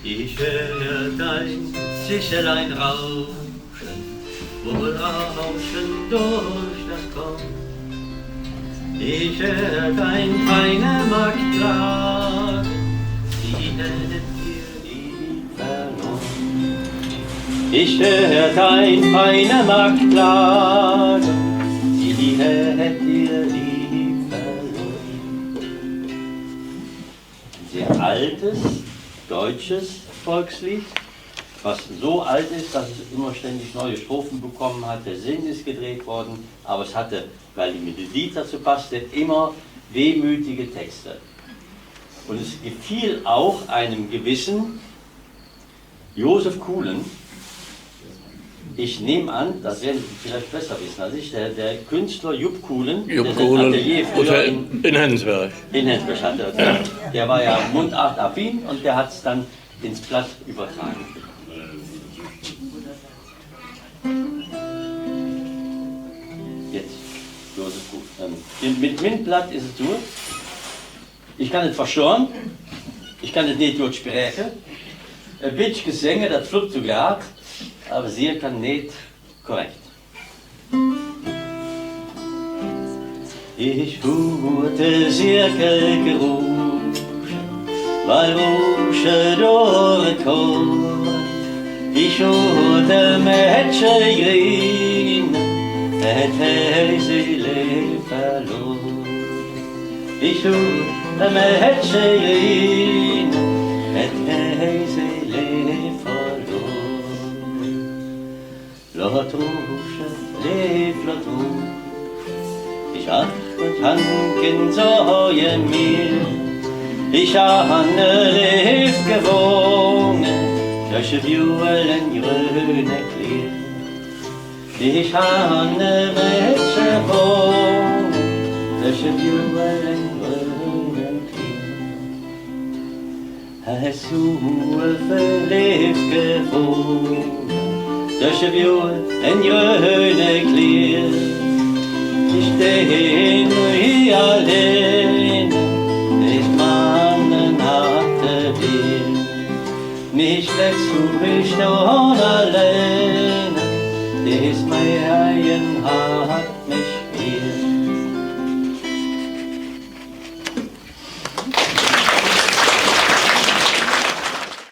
Ich höre dein Zischelein rauschen, wohl rauschen durch das Korn. Ich höre dein feine Magd klagen, sie hättet dir lieb verloren. Ich höre dein feine Magd klagen, sie hättet dir lieb verloren. Ein sehr altes deutsches Volkslied, was so alt ist, dass es immer ständig neue Strophen bekommen hat. Der Sinn ist gedreht worden, aber es hatte, weil die Melodie dazu passte, immer wehmütige Texte. Und es gefiel auch einem gewissen Josef Kuhlen. Ich nehme an, das werden Sie vielleicht besser wissen als ich, der Künstler Jupp Kuhlen, der sein Atelier früher in Hensberg hatte. Der war ja mundartaffin und der hat es dann ins Blatt übertragen. Jetzt, Josef Kuhlen. Mit Windblatt ist es so, ich kann es verstehen, ich kann es nicht gut sprechen, ein bisschen gesänge, das fluppt sogar, aber sie kann nicht korrekt. Ich wurde Cirkel gerufen, weil Rusche durchkommen. Ich wurde Mädchen grün, hätte sie Leben verloren. Ich wurde Mädchen grün, hätte sie Leben verloren. Låt Rusche, lev låt Rusche. Ich hab tanken so je mir. Ich habe liv gewonnen, durch Bjulen grüne Klier. Ich habe Mädchen gewonnen, durch Bjulen grüne Klier. Hast du liv gewonnen, durch Bjulen grüne Klier. Ich stehe nur hier allein, ich mannen hatte Bier. Mich lässt du mich noch alleine, dies mein Haien hat mich hier.